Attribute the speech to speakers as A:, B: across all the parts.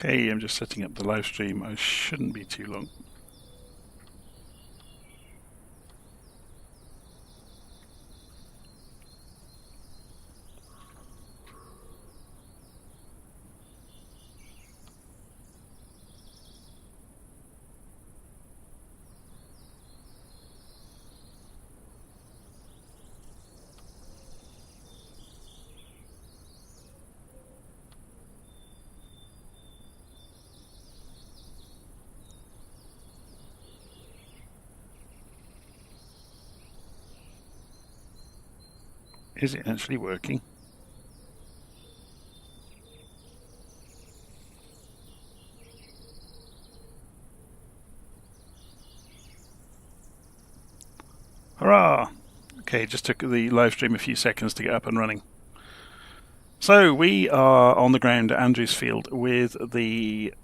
A: Okay, I'm just setting up the live stream. I shouldn't be too long. Is it actually working? Hurrah! Okay, just took the live stream a few seconds to get up and running. So we are on the ground at Andrewsfield with the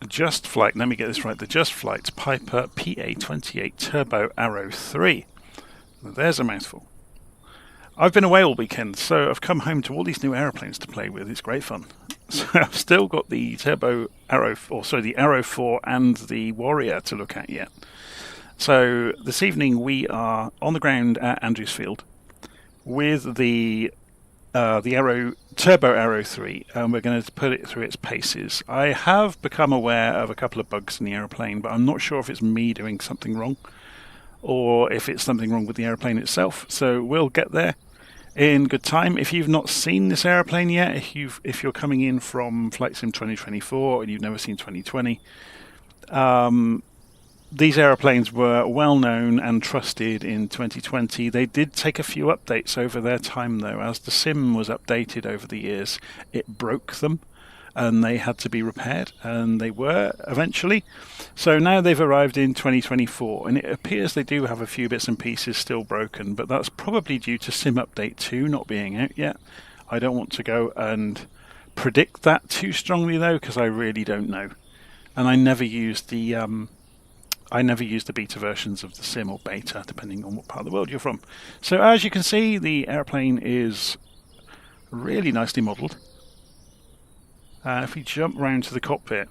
A: JustFlight. Let me get this right. The JustFlight Piper PA28 Turbo Arrow 3. There's a mouthful. I've been away all weekend, so I've come home to all these new aeroplanes to play with. It's great fun. So I've still got the Turbo Arrow, the Arrow 4 and the Warrior to look at yet. So this evening we are on the ground at Andrewsfield with the Turbo Arrow 3, and we're going to put it through its paces. I have become aware of a couple of bugs in the aeroplane, but I'm not sure if it's me doing something wrong or if it's something wrong with the aeroplane itself. So we'll get there in good time. If you've not seen this aeroplane yet, if you're coming in from Flight Sim 2024 and you've never seen 2020, these aeroplanes were well known and trusted in 2020. They did take a few updates over their time though. As the sim was updated over the years, it broke them and they had to be repaired, and they were eventually. So now they've arrived in 2024, and it appears they do have a few bits and pieces still broken, but that's probably due to Sim Update 2 not being out yet. I don't want to go and predict that too strongly though, because I really don't know. And I never used the beta versions of the sim, or beta, depending on what part of the world you're from. So as you can see, the airplane is really nicely modelled. If we jump round to the cockpit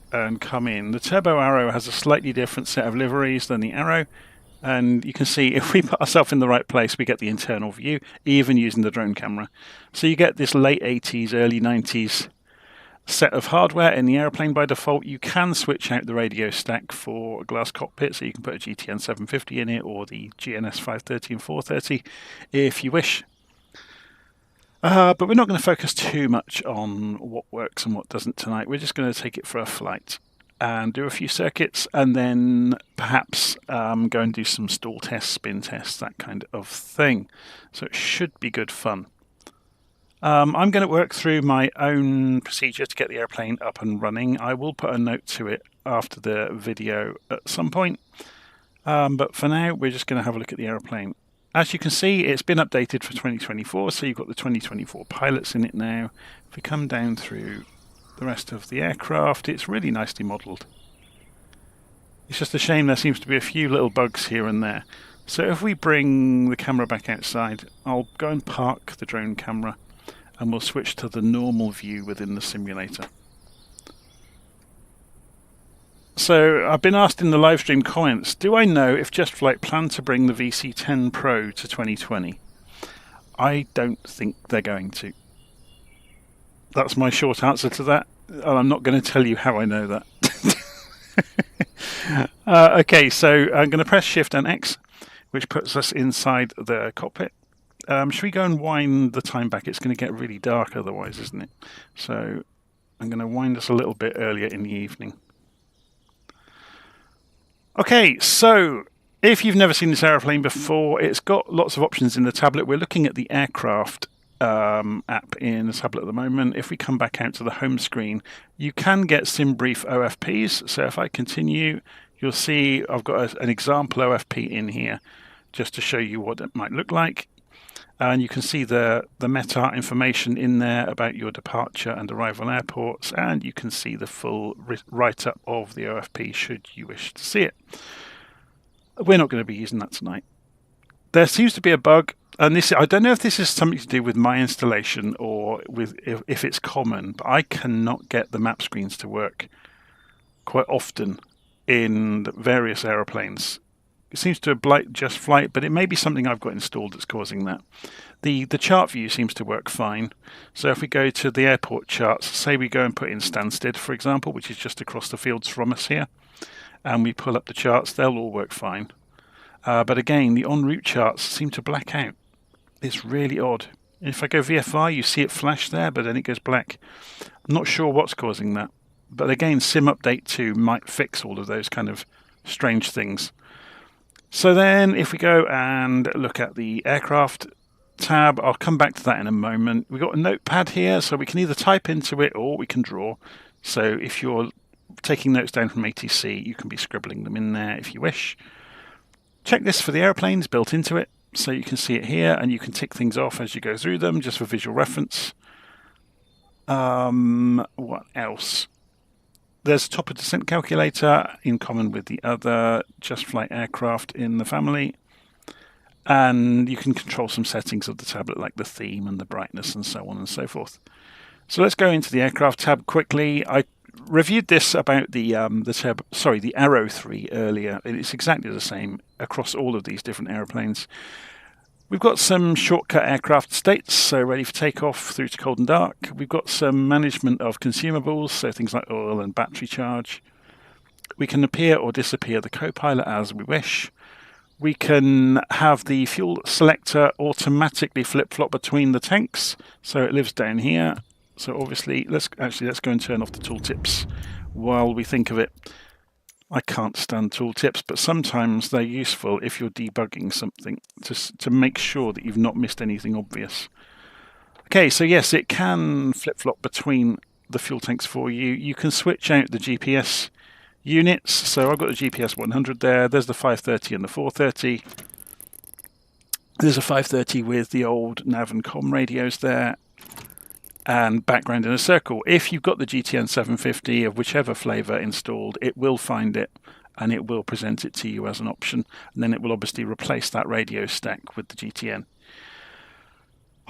A: and come in, the Turbo Arrow has a slightly different set of liveries than the Arrow, and you can see if we put ourselves in the right place, we get the internal view, even using the drone camera. So you get this late 80s, early 90s set of hardware in the airplane by default. You can switch out the radio stack for a glass cockpit, so you can put a GTN 750 in it or the GNS 530 and 430 if you wish. But we're not going to focus too much on what works and what doesn't tonight. We're just going to take it for a flight and do a few circuits, and then perhaps go and do some stall tests, spin tests, that kind of thing. So it should be good fun. I'm going to work through my own procedure to get the airplane up and running. I will put a note to it after the video at some point. But for now, we're just going to have a look at the airplane. As you can see, it's been updated for 2024, so you've got the 2024 pilots in it now. If we come down through the rest of the aircraft, it's really nicely modelled. It's just a shame there seems to be a few little bugs here and there. So if we bring the camera back outside, I'll go and park the drone camera, and we'll switch to the normal view within the simulator. So I've been asked in the live stream comments, do I know if JustFlight plan to bring the VC10 Pro to 2020? I don't think they're going to. That's my short answer to that, and I'm not going to tell you how I know that. Okay, so I'm going to press Shift and X, which puts us inside the cockpit. Should we go and wind the time back? It's going to get really dark otherwise, isn't it? So I'm going to wind us a little bit earlier in the evening. Okay, so if you've never seen this aeroplane before, it's got lots of options in the tablet. We're looking at the aircraft app in the tablet at the moment. If we come back out to the home screen, you can get Simbrief OFPs. So if I continue, you'll see I've got an example OFP in here just to show you what it might look like. And you can see the meta information in there about your departure and arrival airports, and you can see the full write-up of the OFP should you wish to see it. We're not going to be using that tonight. There seems to be a bug, and this, I don't know if this is something to do with my installation or with if it's common, but I cannot get the map screens to work quite often in various aeroplanes. It seems to blight JustFlight, but it may be something I've got installed that's causing that. The chart view seems to work fine. So if we go to the airport charts, say we go and put in Stansted, for example, which is just across the fields from us here, and we pull up the charts, they'll all work fine. But again, the en route charts seem to black out. It's really odd. If I go VFR, you see it flash there, but then it goes black. I'm not sure what's causing that. But again, Sim Update 2 might fix all of those kind of strange things. So then if we go and look at the aircraft tab, I'll come back to that in a moment. We've got a notepad here, so we can either type into it or we can draw. So if you're taking notes down from ATC, you can be scribbling them in there if you wish. Checklist for the airplanes built into it, so you can see it here and you can tick things off as you go through them, just for visual reference. What else? There's a top of descent calculator in common with the other JustFlight aircraft in the family. And you can control some settings of the tablet, like the theme and the brightness and so on and so forth. So let's go into the aircraft tab quickly. I reviewed this about the Arrow 3 earlier. It's exactly the same across all of these different airplanes. We've got some shortcut aircraft states, so ready for takeoff through to cold and dark. We've got some management of consumables, so things like oil and battery charge. We can appear or disappear the co-pilot as we wish. We can have the fuel selector automatically flip-flop between the tanks, so it lives down here. So obviously, let's go and turn off the tooltips while we think of it. I can't stand tooltips, but sometimes they're useful if you're debugging something to make sure that you've not missed anything obvious. Okay, so yes, it can flip-flop between the fuel tanks for you. You can switch out the GPS units. So I've got the GPS 100 there. There's the 530 and the 430. There's a 530 with the old nav and com radios there, and background in a circle. If you've got the GTN 750 of whichever flavour installed, it will find it and it will present it to you as an option, and then it will obviously replace that radio stack with the GTN.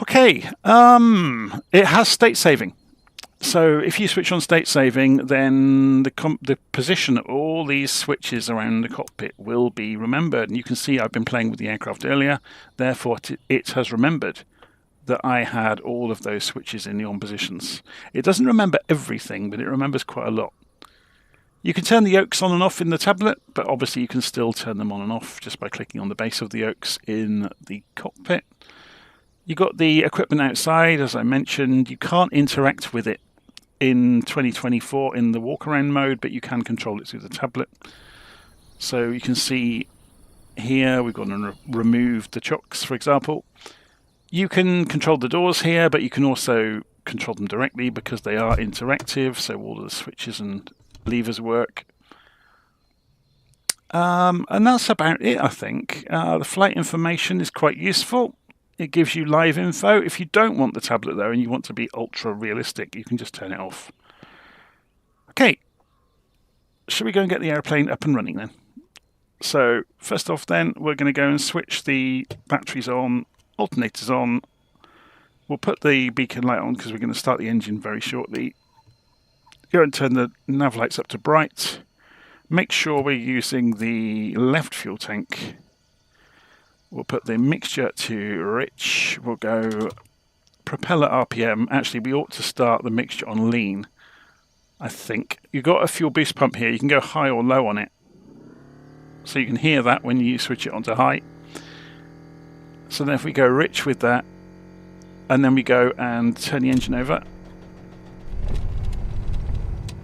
A: Okay, it has state saving. So if you switch on state saving, then the position of all these switches around the cockpit will be remembered. And you can see I've been playing with the aircraft earlier, therefore it has remembered that I had all of those switches in the on positions. It doesn't remember everything, but it remembers quite a lot. You can turn the yokes on and off in the tablet, but obviously you can still turn them on and off just by clicking on the base of the yokes in the cockpit. You've got the equipment outside, as I mentioned. You can't interact with it in 2024 in the walk-around mode, but you can control it through the tablet. So you can see here we've got to remove the chocks, for example. You can control the doors here, but you can also control them directly because they are interactive, so all of the switches and levers work. And that's about it, I think. The flight information is quite useful. It gives you live info. If you don't want the tablet, though, and you want to be ultra realistic, you can just turn it off. Okay, should we go and get the airplane up and running then? So first off then, we're going to go and switch the batteries on, alternators on. We'll put the beacon light on because we're going to start the engine very shortly. Go and turn the nav lights up to bright. Make sure we're using the left fuel tank. We'll put the mixture to rich. We'll go propeller RPM. Actually, we ought to start the mixture on lean, I think. You've got a fuel boost pump here. You can go high or low on it. So you can hear that when you switch it onto high. So then if we go rich with that, and then we go and turn the engine over.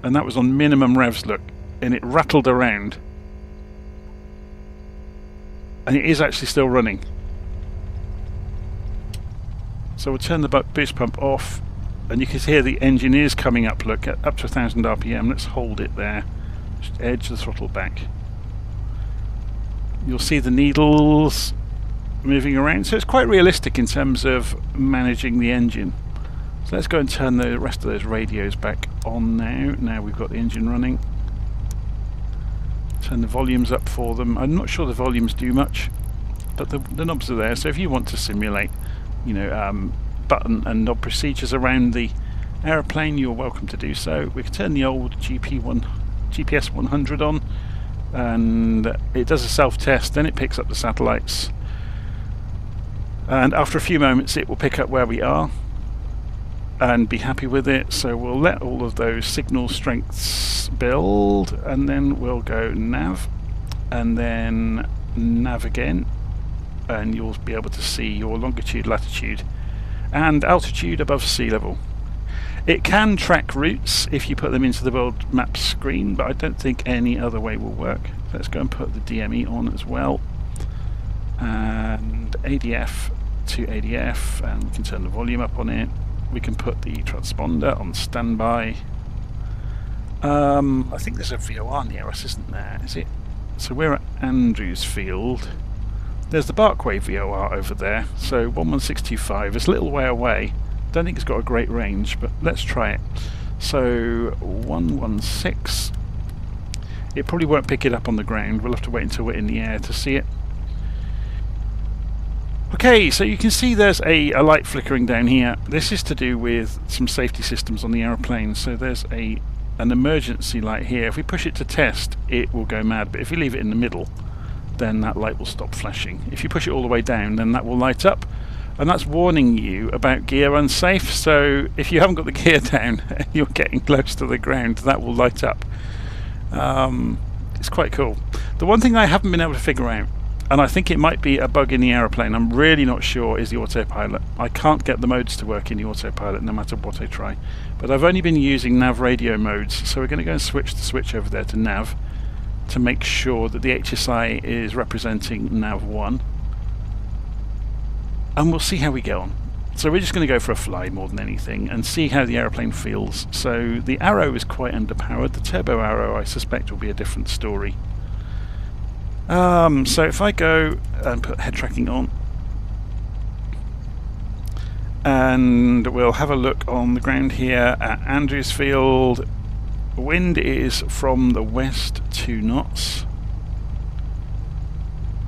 A: And that was on minimum revs, look. And it rattled around. And it is actually still running. So we'll turn the boost pump off, and you can hear the engine is coming up, look, at up to 1000 RPM. Let's hold it there. Just edge the throttle back. You'll see the needles moving around. So it's quite realistic in terms of managing the engine. So let's go and turn the rest of those radios back on now. Now we've got the engine running. Turn the volumes up for them. I'm not sure the volumes do much. but the knobs are there. So if you want to simulate, you know, button and knob procedures around the aeroplane, you're welcome to do so. We can turn the old GPS 100 on, and it does a self-test. Then it picks up the satellites, and after a few moments, it will pick up where we are and be happy with it. So we'll let all of those signal strengths build, and then we'll go nav, and then nav again, and you'll be able to see your longitude, latitude and altitude above sea level. It can track routes if you put them into the world map screen, but I don't think any other way will work. Let's go and put the DME on as well, and ADF to ADF, and we can turn the volume up on it. We can put the transponder on standby. I think there's a VOR near us, isn't there? Is it? So we're at Andrewsfield. There's the Barkway VOR over there. So 11625. It's a little way away. Don't think it's got a great range, but let's try it. So 116. It probably won't pick it up on the ground. We'll have to wait until we're in the air to see it. Okay, so you can see there's a light flickering down here. This is to do with some safety systems on the aeroplane. So there's an emergency light here. If we push it to test, it will go mad, but if you leave it in the middle, then that light will stop flashing. If you push it all the way down, then that will light up, and that's warning you about gear unsafe. So if you haven't got the gear down and you're getting close to the ground, that will light up. It's quite cool. The one thing I haven't been able to figure out, and I think it might be a bug in the aeroplane, I'm really not sure, is the autopilot. I can't get the modes to work in the autopilot no matter what I try. But I've only been using nav radio modes, so we're going to go and switch the switch over there to nav to make sure that the HSI is representing nav 1. And we'll see how we get on. So we're just going to go for a fly more than anything and see how the aeroplane feels. So the arrow is quite underpowered. The turbo arrow, I suspect, will be a different story. So if I go and put head tracking on, and we'll have a look on the ground here at Andrewsfield. Wind is from the west 2 knots.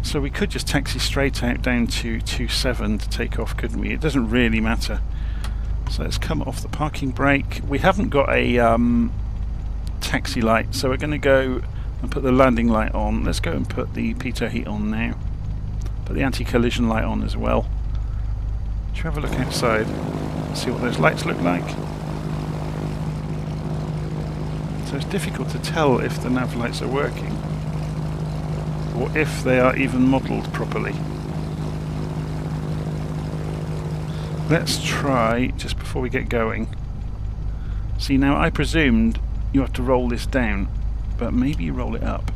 A: So we could just taxi straight out down to 27 to take off, couldn't we? It doesn't really matter. So let's come off the parking brake. We haven't got a taxi light, so we're going to go and put the landing light on. Let's go and put the pitot heat on now. Put the anti-collision light on as well. Should we have a look outside? See what those lights look like. So it's difficult to tell if the nav lights are working, or if they are even modelled properly. Let's try, just before we get going. See, now I presumed you have to roll this down, but maybe you roll it up.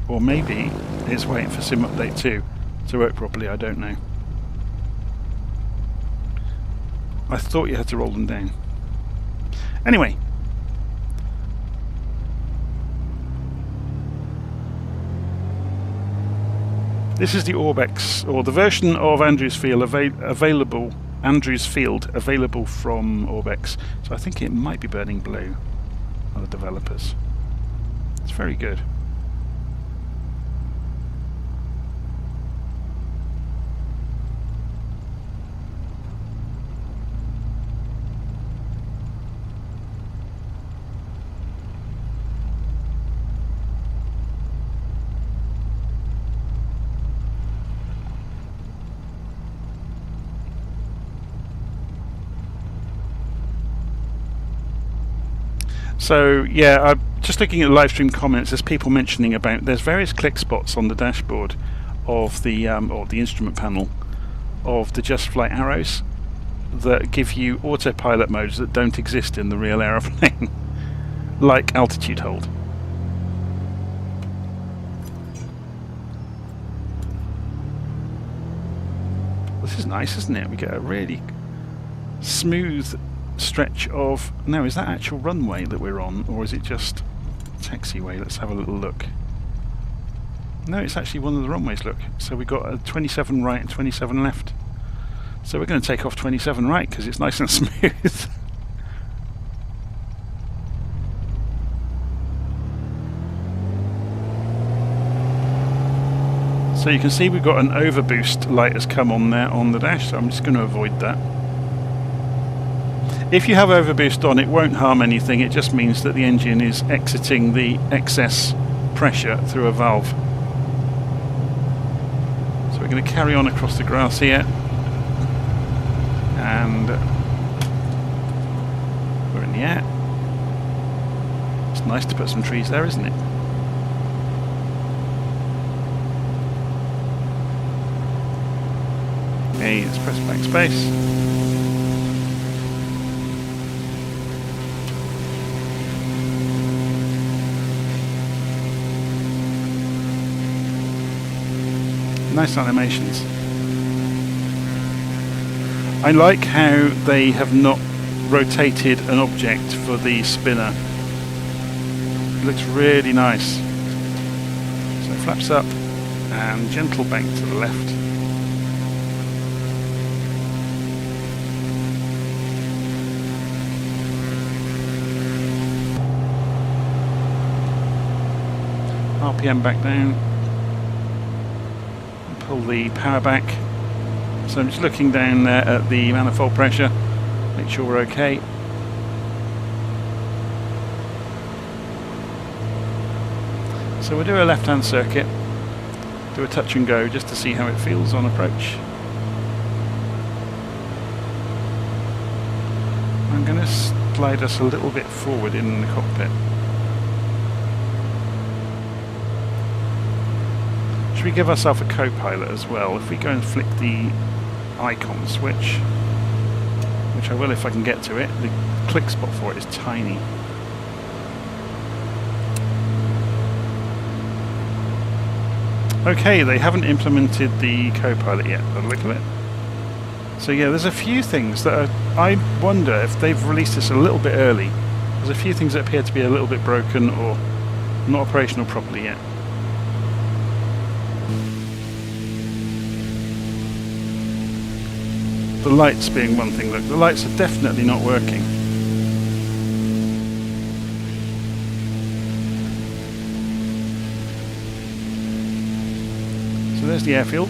A: Or maybe it's waiting for Sim Update 2 to work properly, I don't know. I thought you had to roll them down. Anyway. This is the Orbx, or the version of Andrewsfield available from Orbx. So I think it might be Burning Blue, are the developers. It's very good. So yeah, I'm just looking at the live stream comments. There's people mentioning about there's various click spots on the dashboard of the or the instrument panel of the JustFlight arrows that give you autopilot modes that don't exist in the real aeroplane, like altitude hold. This is nice, isn't it? We get a really smooth stretch of... Now, is that actual runway that we're on, or is it just taxiway? Let's have a little look. No, it's actually one of the runways, look. So we've got a 27 right and 27 left. So we're going to take off 27 right because it's nice and smooth. So you can see we've got an overboost light has come on there on the dash, so I'm just going to avoid that. If you have overboost on, it won't harm anything, it just means that the engine is exiting the excess pressure through a valve. So we're going to carry on across the grass here, and we're in the air. It's nice to put some trees there, isn't it? Okay, let's press backspace. Nice animations. I like how they have not rotated an object for the spinner. It looks really nice. So flaps up and gentle bank to the left. RPM back down. Pull the power back. So I'm just looking down there at the manifold pressure, make sure we're okay. So we'll do a left-hand circuit, do a touch and go just to see how it feels on approach. I'm going to slide us a little bit forward in the cockpit. Should we give ourselves a co-pilot as well? If we go and flick the icon switch, which I will if I can get to it, the click spot for it is tiny. Okay, they haven't implemented the co-pilot yet, by the look of it. So yeah, there's a few things that are, I wonder if they've released this a little bit early. There's a few things that appear to be a little bit broken or not operational properly yet. The lights being one thing. Look, the lights are definitely not working. So there's the airfield.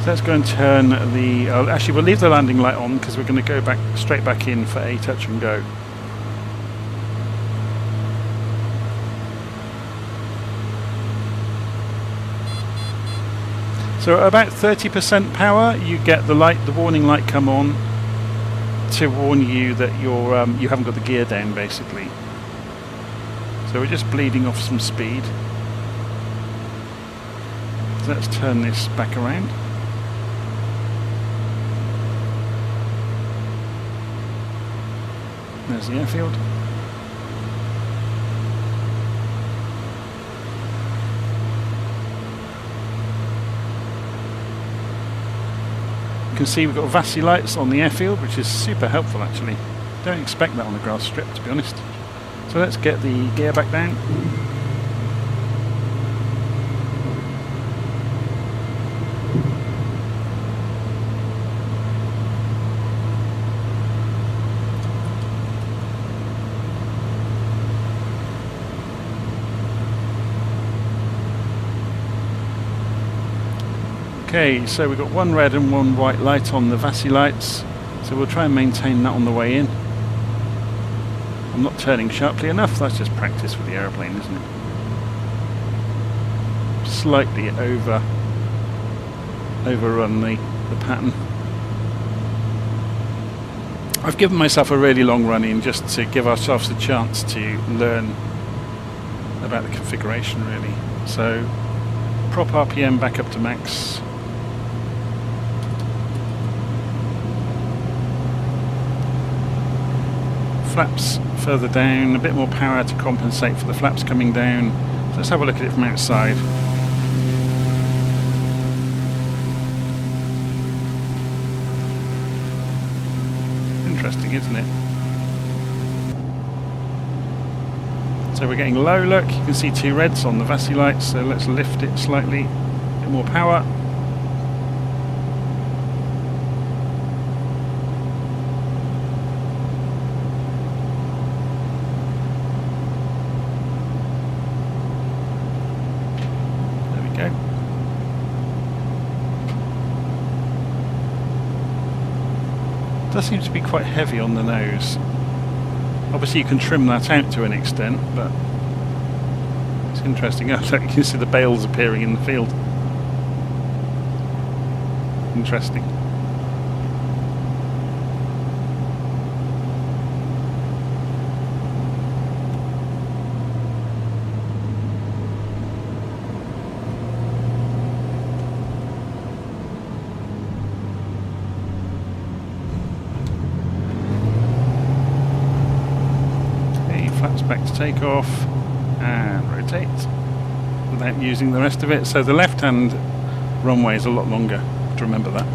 A: So let's go and turn the... actually, we'll leave the landing light on because we're going to go straight back in for a touch and go. So at about 30% power, you get the warning light come on to warn you that you haven't got the gear down, basically. So we're just bleeding off some speed. So let's turn this back around. There's the airfield. You can see we've got VASI lights on the airfield, which is super helpful actually. Don't expect that on the grass strip, to be honest. So let's get the gear back down. Okay, so we've got one red and one white light on the VASI lights, so we'll try and maintain that on the way in. I'm not turning sharply enough, that's just practice with the aeroplane, isn't it? Slightly overrun the pattern. I've given myself a really long run in just to give ourselves a chance to learn about the configuration really. So prop RPM back up to max. Flaps further down, a bit more power to compensate for the flaps coming down. So let's have a look at it from outside. Interesting, isn't it? So we're getting low, look, you can see two reds on the VASI lights, so let's lift it slightly, a bit more power. does seem to be quite heavy on the nose. Obviously you can trim that out to an extent, but it's interesting. Oh, look, you can see the bales appearing in the field. Interesting. Back to take off and rotate without using the rest of it. So the left hand runway is a lot longer, to remember that.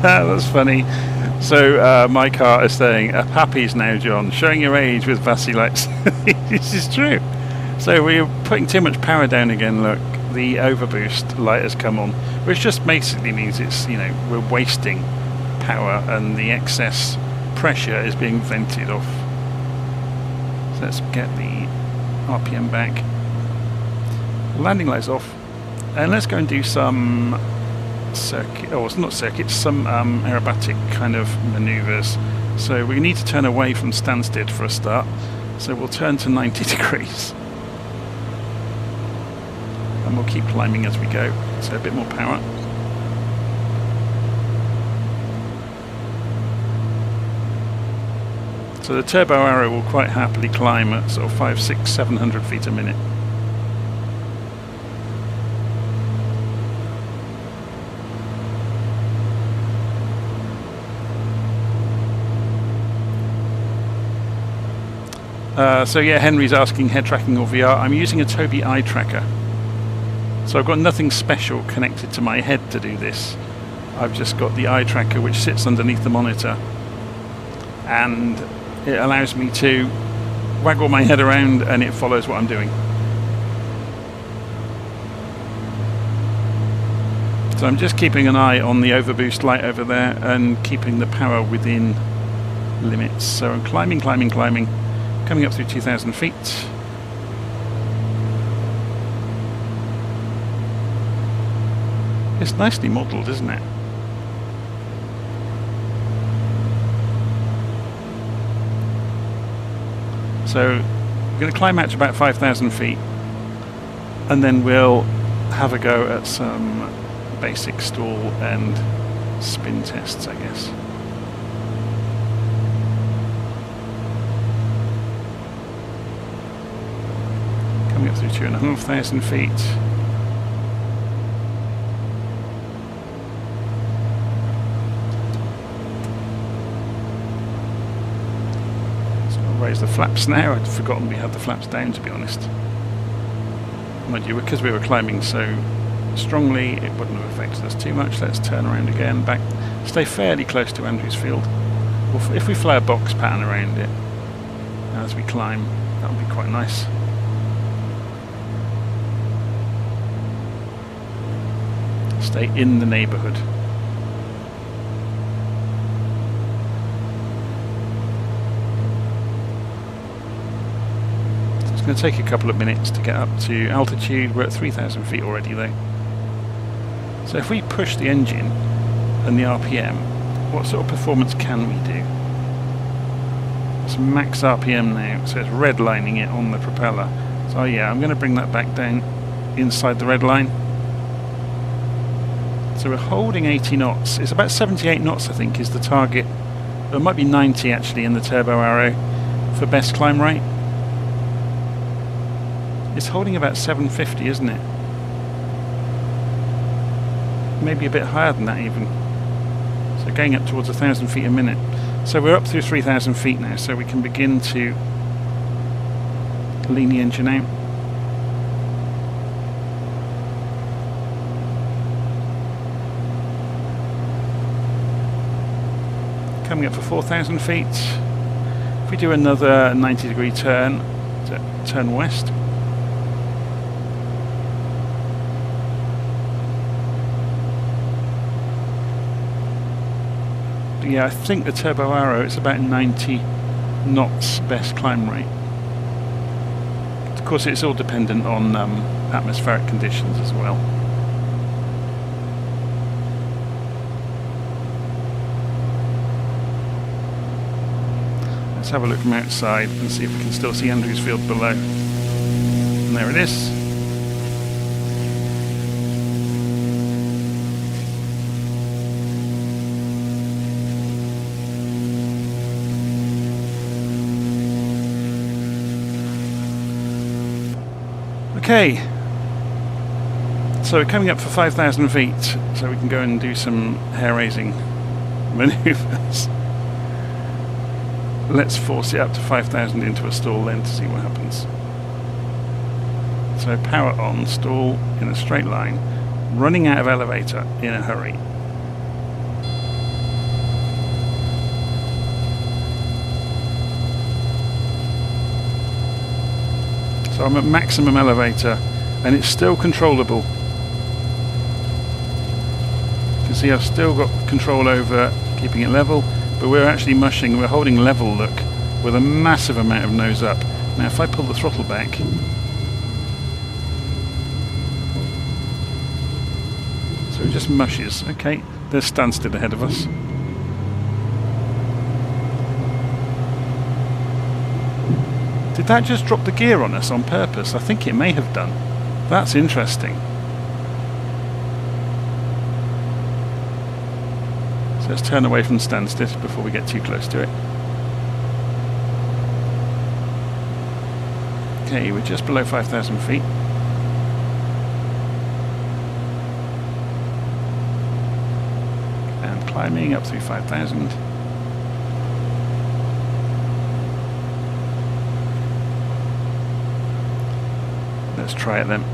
A: That's funny. So my car is saying, "Happy's now, John, showing your age with Vasilex." This is true. So we're putting too much power down again. Look, the overboost light has come on, which just basically means it's, you know, we're wasting power and the excess pressure is being vented off. So let's get the RPM back. Landing lights off, and let's go and do some circuit, oh, it's not circuits, some aerobatic kind of maneuvers. So we need to turn away from Stansted for a start, so we'll turn to 90 degrees and we'll keep climbing as we go, so a bit more power. So the turbo arrow will quite happily climb at sort of 500, 600, 700 feet a minute. So yeah, Henry's asking head tracking or VR. I'm using a Tobii Eye Tracker. So I've got nothing special connected to my head to do this. I've just got the eye tracker which sits underneath the monitor. And it allows me to waggle my head around and it follows what I'm doing. So I'm just keeping an eye on the overboost light over there and keeping the power within limits. So I'm climbing, climbing, climbing. Coming up through 2,000 feet. It's nicely modelled, isn't it? So we're going to climb out to about 5,000 feet and then we'll have a go at some basic stall and spin tests, I guess. Coming up through 2,500 feet. So I'll raise the flaps now. I'd forgotten we had the flaps down, to be honest. Mind you, because we were climbing so strongly, it wouldn't have affected us too much. Let's turn around again, back, stay fairly close to Andrewsfield. Well, if we fly a box pattern around it as we climb, that would be quite nice. Stay in the neighbourhood. It's going to take a couple of minutes to get up to altitude. We're at 3,000 feet already though. So if we push the engine and the RPM, what sort of performance can we do? It's max RPM now, so it's redlining it on the propeller. So yeah, I'm going to bring that back down inside the red line. So we're holding 80 knots. It's about 78 knots, I think, is the target. It might be 90 actually in the turbo arrow for best climb rate. It's holding about 750, isn't it? Maybe a bit higher than that even. So going up towards 1,000 feet a minute. So we're up through 3,000 feet now, so we can begin to lean the engine out. Coming up for 4,000 feet. If we do another 90-degree turn, to turn west. Yeah, I think the Turbo Arrow, it's about 90 knots best climb rate. Of course, it's all dependent on atmospheric conditions as well. Let's have a look from outside and see if we can still see Andrewsfield below. And there it is. Okay, so we're coming up for 5,000 feet, so we can go and do some hair-raising manoeuvres. Let's force it up to 5,000 into a stall then to see what happens. So power on, stall in a straight line, running out of elevator in a hurry. So I'm at maximum elevator and it's still controllable. You can see I've still got control over keeping it level, but we're actually mushing, we're holding level, look, with a massive amount of nose up. Now if I pull the throttle back, so it just mushes. Okay, there's standstill ahead of us. Did that just drop the gear on us on purpose? I think it may have done. That's interesting. So let's turn away from the standstill before we get too close to it. Okay, we're just below 5,000 feet. And climbing up through 5,000. Let's try it then.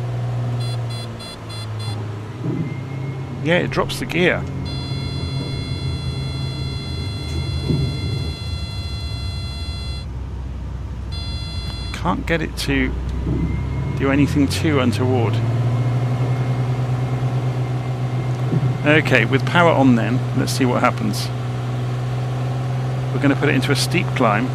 A: Yeah, it drops the gear. Can't get it to do anything too untoward. Okay, with power on then, let's see what happens. We're going to put it into a steep climb.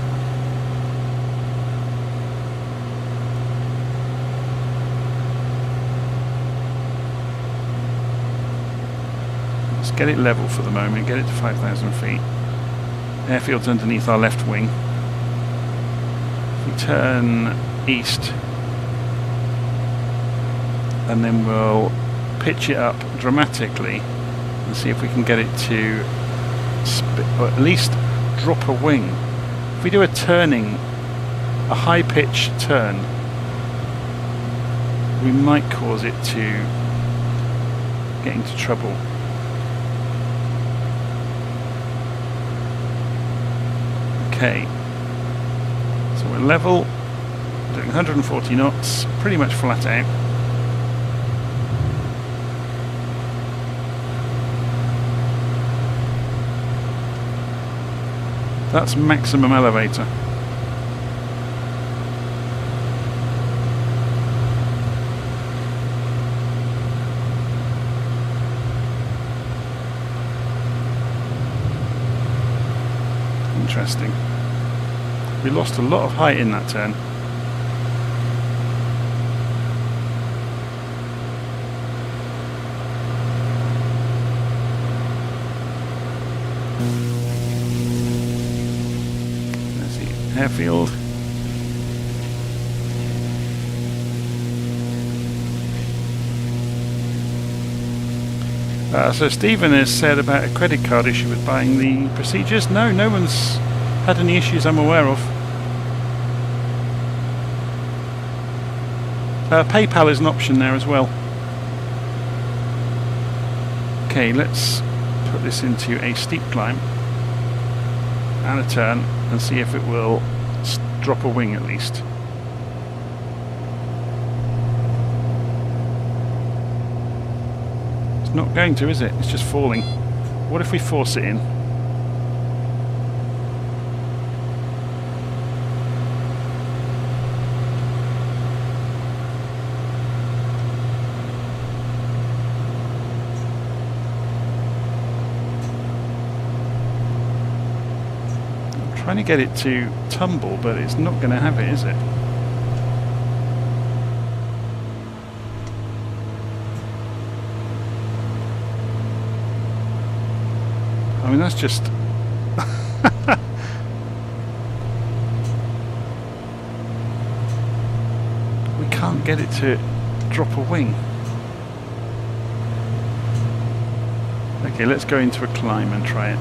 A: Get it level for the moment, get it to 5,000 feet. Airfield's underneath our left wing. If we turn east, and then we'll pitch it up dramatically and see if we can get it to or at least drop a wing. If we do a high pitch turn, we might cause it to get into trouble. Okay, so we're level, doing 140 knots, pretty much flat out. That's maximum elevator. Interesting. We lost a lot of height in that turn. Let's see, airfield. So Stephen has said about a credit card issue with buying the procedures. No, no one's had any issues I'm aware of. PayPal is an option there as well. Okay, let's put this into a steep climb and a turn and see if it will drop a wing at least. It's not going to, is it? It's just falling. What if we force it in? trying to get it to tumble, but it's not going to have it, is it? I mean, that's just... we can't get it to drop a wing. Okay, let's go into a climb and try it.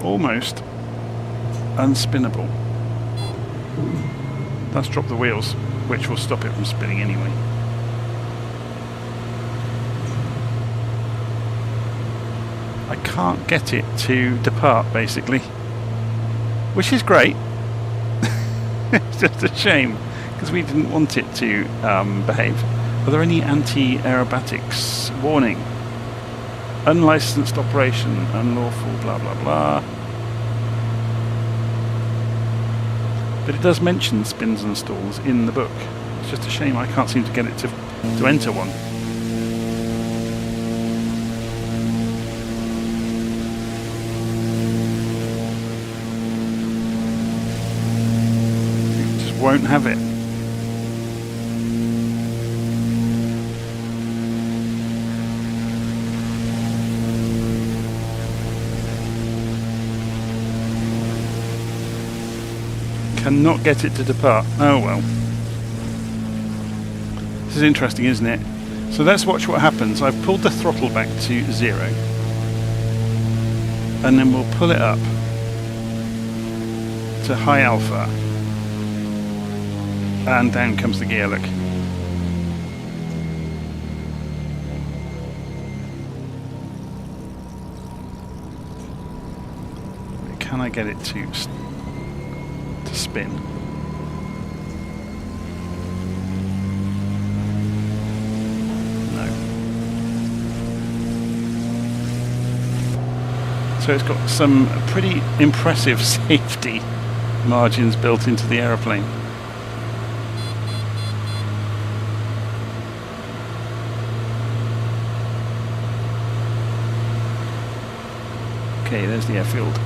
A: Almost unspinnable. Let's drop the wheels, which will stop it from spinning anyway. I can't get it to depart, basically, which is great. It's just a shame because we didn't want it to behave. Are there any anti-aerobatics? Warning. Unlicensed operation, unlawful, blah blah blah. But it does mention spins and stalls in the book. It's just a shame I can't seem to get it to enter one. It just won't have it. Cannot get it to depart. Oh well. This is interesting, isn't it? So let's watch what happens. I've pulled the throttle back to 0. And then we'll pull it up to high alpha. And down comes the gear, look. Can I get it to spin? No. So it's got some pretty impressive safety margins built into the aeroplane. Okay, there's the airfield.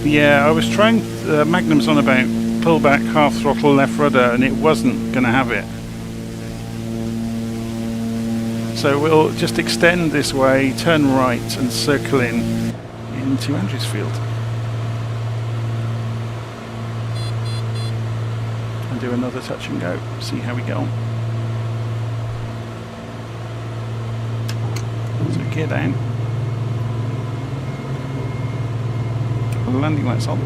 A: Yeah, I was trying Magnum's on about pull back, half throttle, left rudder, and it wasn't going to have it. So we'll just extend this way, turn right and circle in into Andrewsfield. And do another touch and go, see how we get on. So gear down. Landing lights on.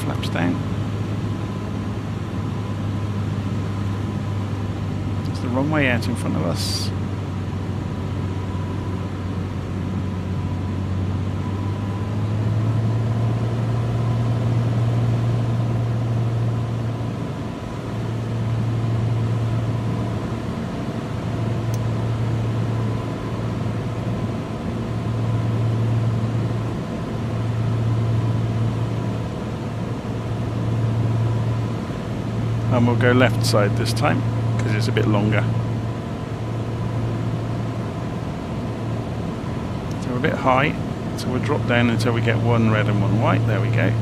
A: Flaps down. There's the runway out in front of us. And we'll go left side this time because it's a bit longer. So we're a bit high, so we'll drop down until we get one red and one white. There we go.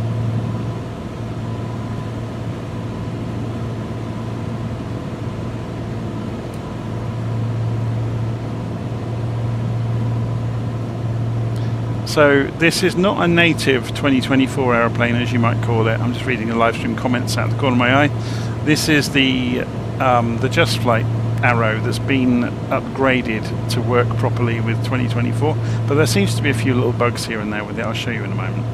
A: So this is not a native 2024 aeroplane, as you might call it. I'm just reading the live stream comments out the corner of my eye. This is the JustFlight Arrow that's been upgraded to work properly with 2024, but there seems to be a few little bugs here and there with it. I'll show you in a moment.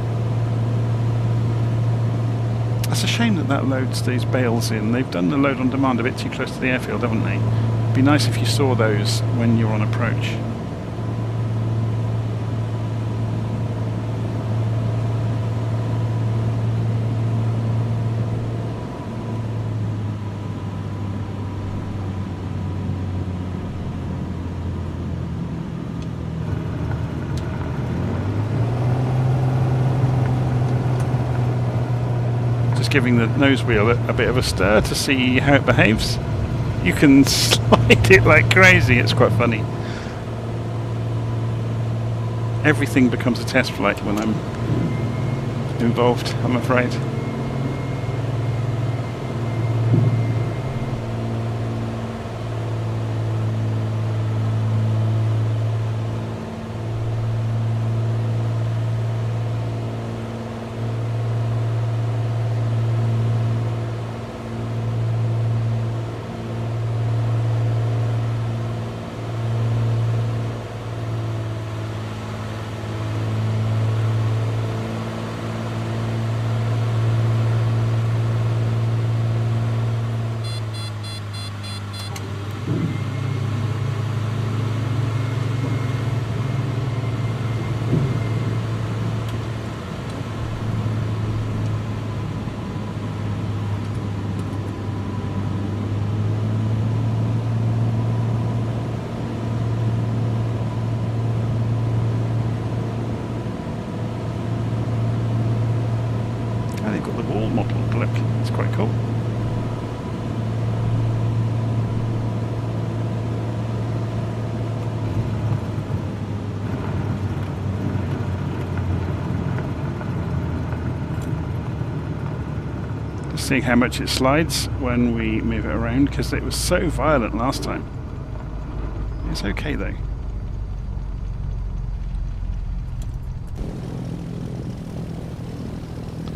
A: It's a shame that loads these bales in. They've done the load on demand a bit too close to the airfield, haven't they? It'd be nice if you saw those when you're on approach. Giving the nose wheel a bit of a stir to see how it behaves. You can slide it like crazy, it's quite funny. Everything becomes a test flight when I'm involved, I'm afraid. They've got the wall modelled, look, it's quite cool. Just seeing how much it slides when we move it around, because it was so violent last time. It's okay though.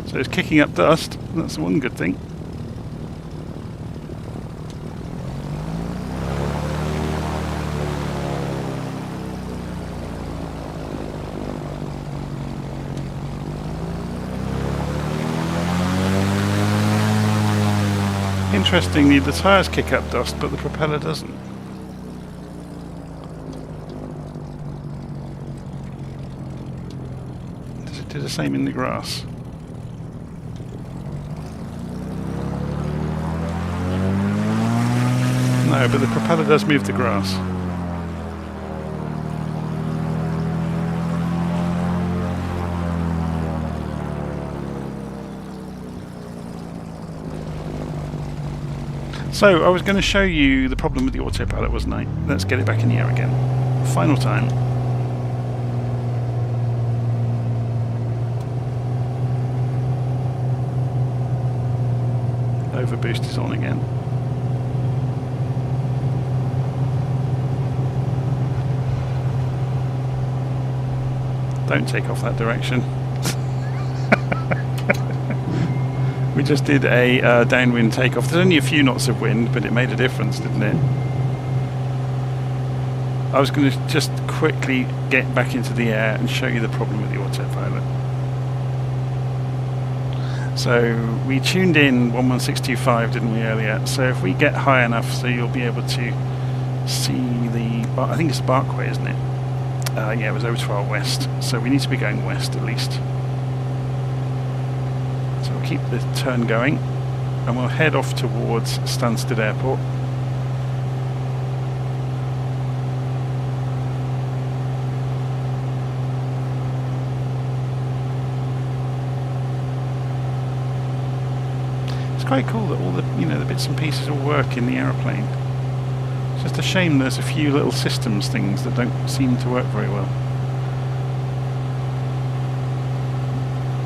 A: So it's kicking up dust, that's one good thing. Interestingly, the tyres kick up dust, but the propeller doesn't. Does it do the same in the grass? No, but the propeller does move the grass. So, I was going to show you the problem with the autopilot, wasn't I? Let's get it back in the air again. Final time. Overboost is on again. Don't take off that direction. We just did a downwind takeoff. There's only a few knots of wind, but it made a difference, didn't it? I was going to just quickly get back into the air and show you the problem with the autopilot. So we tuned in 11625, didn't we, earlier? So if we get high enough, so you'll be able to see the, I think it's the Barkway, isn't it? Yeah, it was O12 west, so we need to be going west at least. So we'll keep the turn going, and we'll head off towards Stansted Airport. It's quite cool that all the, the bits and pieces all work in the aeroplane. It's just a shame there's a few little systems things that don't seem to work very well.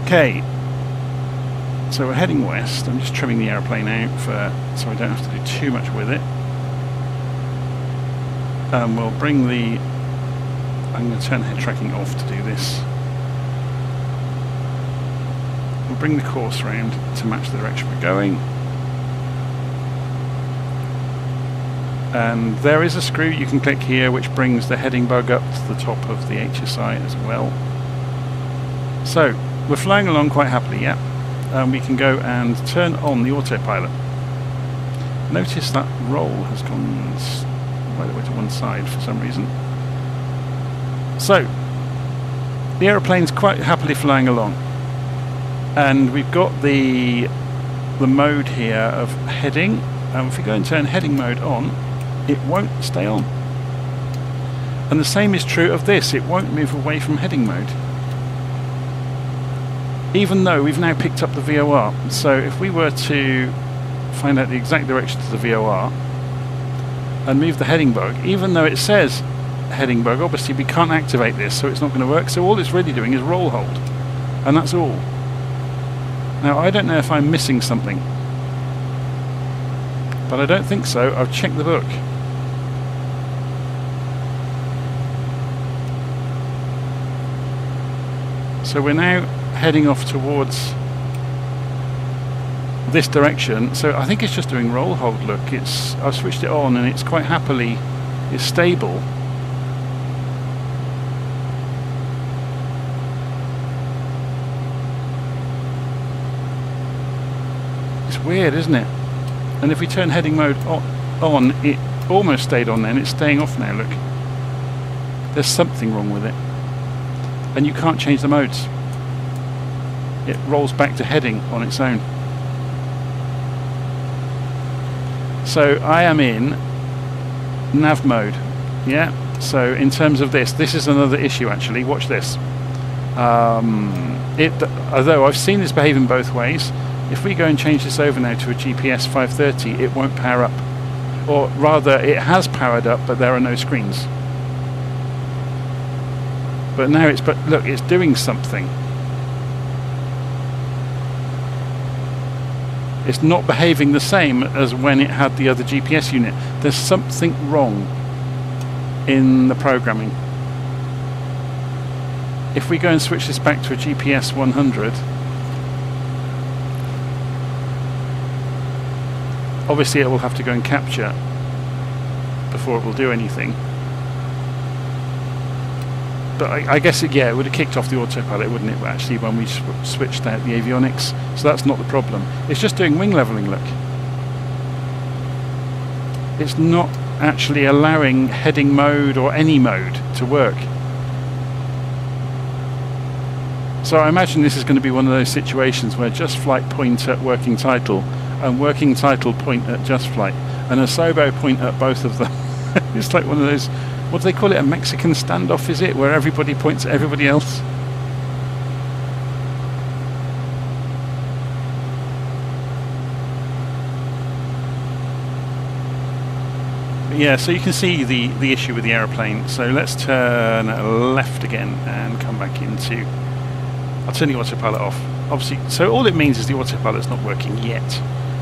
A: Okay, so we're heading west. I'm just trimming the aeroplane out so I don't have to do too much with it. We'll bring the, I'm going to turn head tracking off to do this. We'll bring the course round to match the direction we're going. And there is a screw you can click here which brings the heading bug up to the top of the HSI as well. So we're flying along quite happily, yeah. We can go and turn on the autopilot. Notice that roll has gone right the way to one side for some reason. So, the aeroplane's quite happily flying along. And we've got the mode here of heading. And if we go and turn heading mode on, it won't stay on. And the same is true of this, it won't move away from heading mode. Even though we've now picked up the VOR. So if we were to find out the exact direction to the VOR and move the heading bug, even though it says heading bug, obviously we can't activate this, so it's not going to work. So all it's really doing is roll hold. And that's all. Now I don't know if I'm missing something. But I don't think so. I've checked the book. So we're now heading off towards this direction. So I think it's just doing roll hold. Look, I've switched it on and it's quite happily, it's stable. It's weird, isn't it? And if we turn heading mode on, it almost stayed on then. It's staying off now, look. There's something wrong with it. And you can't change the modes. It rolls back to heading on its own. So I am in nav mode. Yeah. So in terms of this is another issue actually. Watch this. Although I've seen this behaving both ways, if we go and change this over now to a GPS 530, it won't power up. Or rather, it has powered up, but there are no screens. But now look, it's doing something. It's not behaving the same as when it had the other GPS unit. There's something wrong in the programming. If we go and switch this back to a GPS 100, obviously it will have to go and capture before it will do anything. But I guess it would have kicked off the autopilot, wouldn't it, actually, when we switched out the avionics. So that's not the problem. It's just doing wing levelling, look. It's not actually allowing heading mode or any mode to work. So I imagine this is going to be one of those situations where JustFlight point at working title and working title point at JustFlight and Asobo point at both of them. It's like one of those, what do they call it, a Mexican standoff, is it, where everybody points at everybody else? But yeah, so you can see the issue with the aeroplane. So let's turn left again and come back into, I'll turn the autopilot off. Obviously, so all it means is the autopilot's not working yet.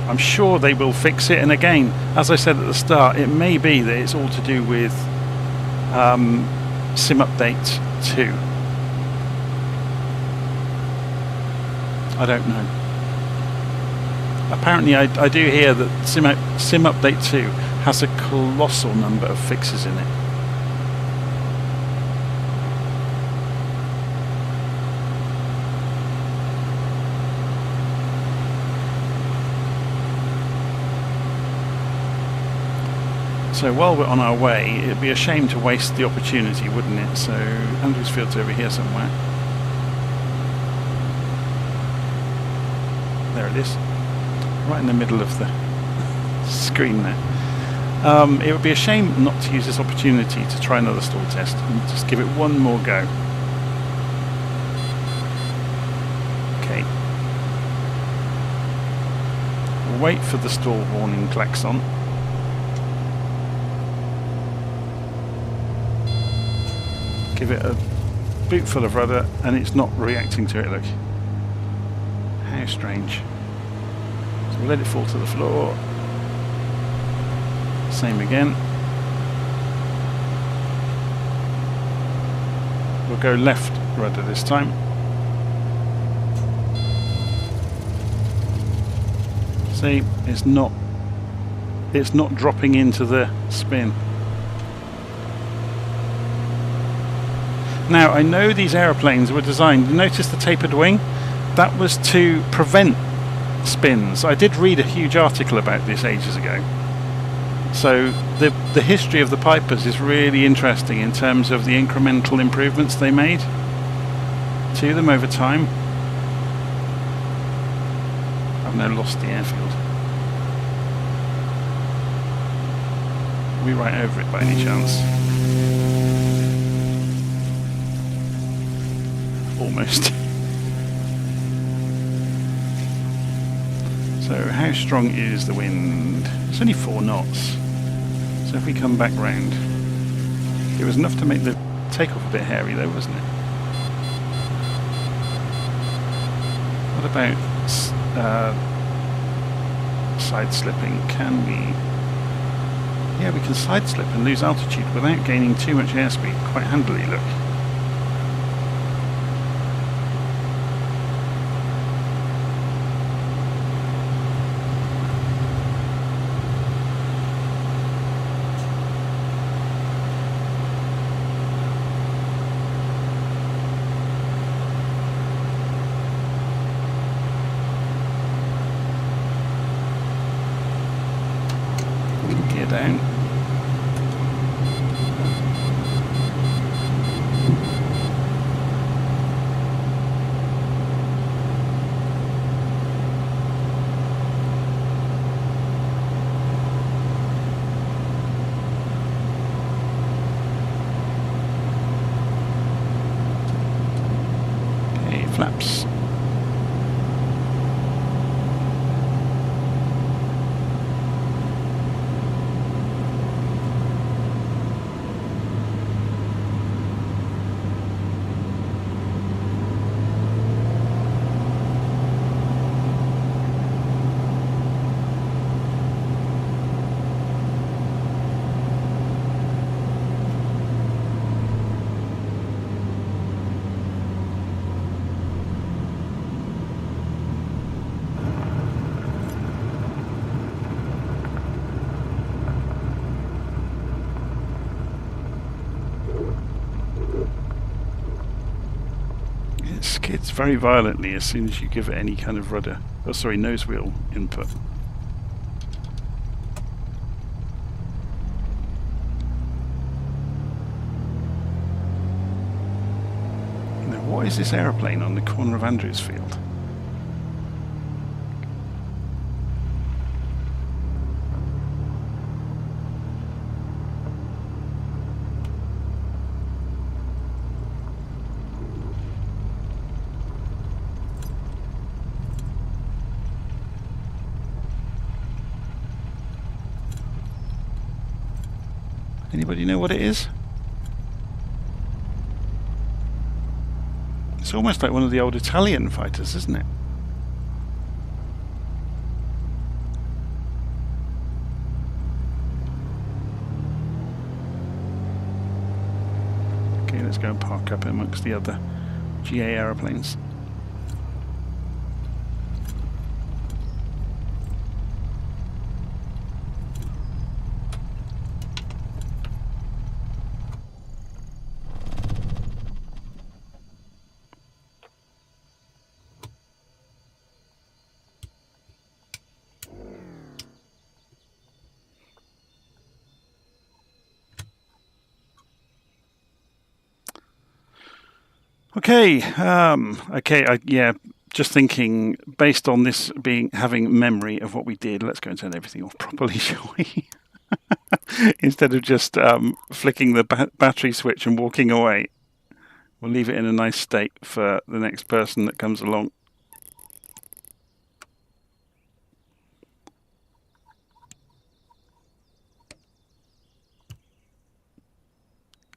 A: I'm sure they will fix it, and again, as I said at the start, it may be that it's all to do with Sim Update 2. I don't know. Apparently I do hear that Sim Update 2 has a colossal number of fixes in it. So while we're on our way, it'd be a shame to waste the opportunity, wouldn't it? So Andrewsfield's over here somewhere. There it is. Right in the middle of the screen there. It would be a shame not to use this opportunity to try another stall test and just give it one more go. Okay. We'll wait for the stall warning klaxon. Give it a boot full of rudder and it's not reacting to it, look. How strange. So we'll let it fall to the floor. Same again. We'll go left rudder this time. See, it's not dropping into the spin. Now, I know these aeroplanes were designed, notice the tapered wing? That was to prevent spins. I did read a huge article about this ages ago. So the history of the Pipers is really interesting in terms of the incremental improvements they made to them over time. I've now lost the airfield. Are we right over it by any chance? Almost. So how strong is the wind? It's only 4 knots. So if we come back round, it was enough to make the takeoff a bit hairy though, wasn't it? What about side slipping? Can we? Yeah, we can side slip and lose altitude without gaining too much airspeed quite handily, look. Down. Okay, flaps. Skids very violently as soon as you give it any kind of rudder, oh sorry, nose wheel input. Now what is this aeroplane on the corner of Andrewsfield? Anybody know what it is? It's almost like one of the old Italian fighters, isn't it? Okay, let's go and park up amongst the other GA aeroplanes. Okay, yeah, just thinking, based on this having memory of what we did, let's go and turn everything off properly, shall we? Instead of just flicking the battery switch and walking away. We'll leave it in a nice state for the next person that comes along.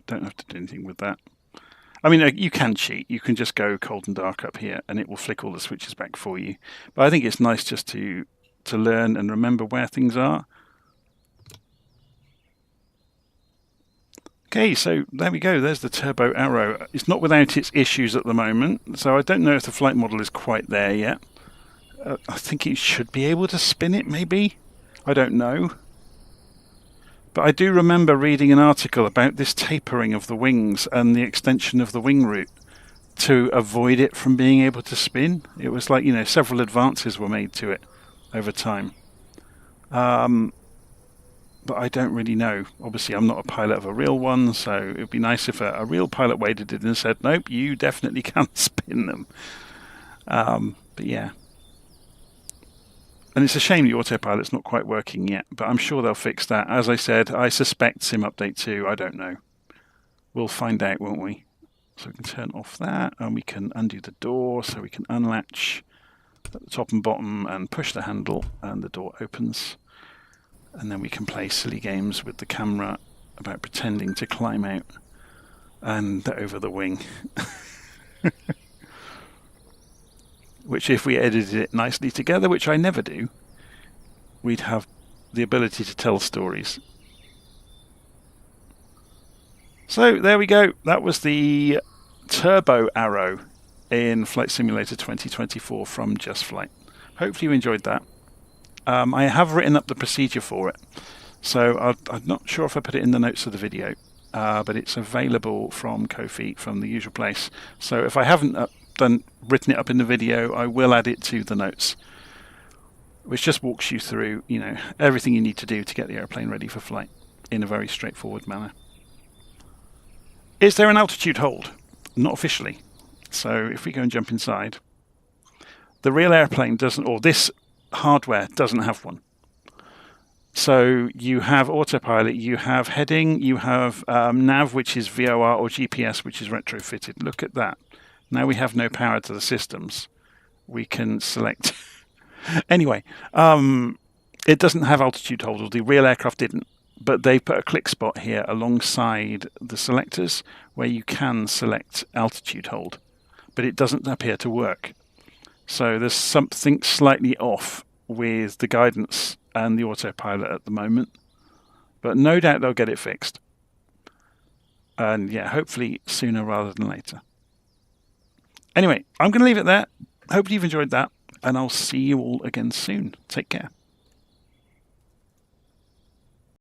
A: Don't have to do anything with that. I mean, you can cheat. You can just go cold and dark up here and it will flick all the switches back for you. But I think it's nice just to learn and remember where things are. Okay, so there we go. There's the Turbo Arrow. It's not without its issues at the moment, so I don't know if the flight model is quite there yet. I think it should be able to spin it, maybe? I don't know. But I do remember reading an article about this tapering of the wings and the extension of the wing root to avoid it from being able to spin. It was like, you know, several advances were made to it over time. but I don't really know. Obviously, I'm not a pilot of a real one, so it would be nice if a real pilot waded in and said, nope, you definitely can't spin them. But yeah. And it's a shame the autopilot's not quite working yet, but I'm sure they'll fix that. As I said, I suspect Sim Update 2, I don't know. We'll find out, won't we? So we can turn off that, and we can undo the door, so we can unlatch at the top and bottom and push the handle, and the door opens. And then we can play silly games with the camera about pretending to climb out and over the wing. Which, if we edited it nicely together, which I never do, we'd have the ability to tell stories. So there we go. That was the Turbo Arrow in Flight Simulator 2024 from JustFlight. Hopefully you enjoyed that. I have written up the procedure for it, so I'm not sure if I put it in the notes of the video, but it's available from Ko-fi, from the usual place. So if I haven't written it up in the video, I will add it to the notes, which just walks you through, everything you need to do to get the airplane ready for flight in a very straightforward manner. Is there an altitude hold? Not officially. So if we go and jump inside, the real airplane doesn't, or this hardware doesn't have one. So you have autopilot, you have heading, you have nav, which is VOR, or GPS, which is retrofitted. Look at that. Now we have no power to the systems. We can select. Anyway, it doesn't have altitude hold, or the real aircraft didn't. But they put a click spot here alongside the selectors where you can select altitude hold. But it doesn't appear to work. So there's something slightly off with the guidance and the autopilot at the moment. But no doubt they'll get it fixed. And yeah, hopefully sooner rather than later. Anyway, I'm going to leave it there. Hopefully you've enjoyed that. And I'll see you all again soon. Take care.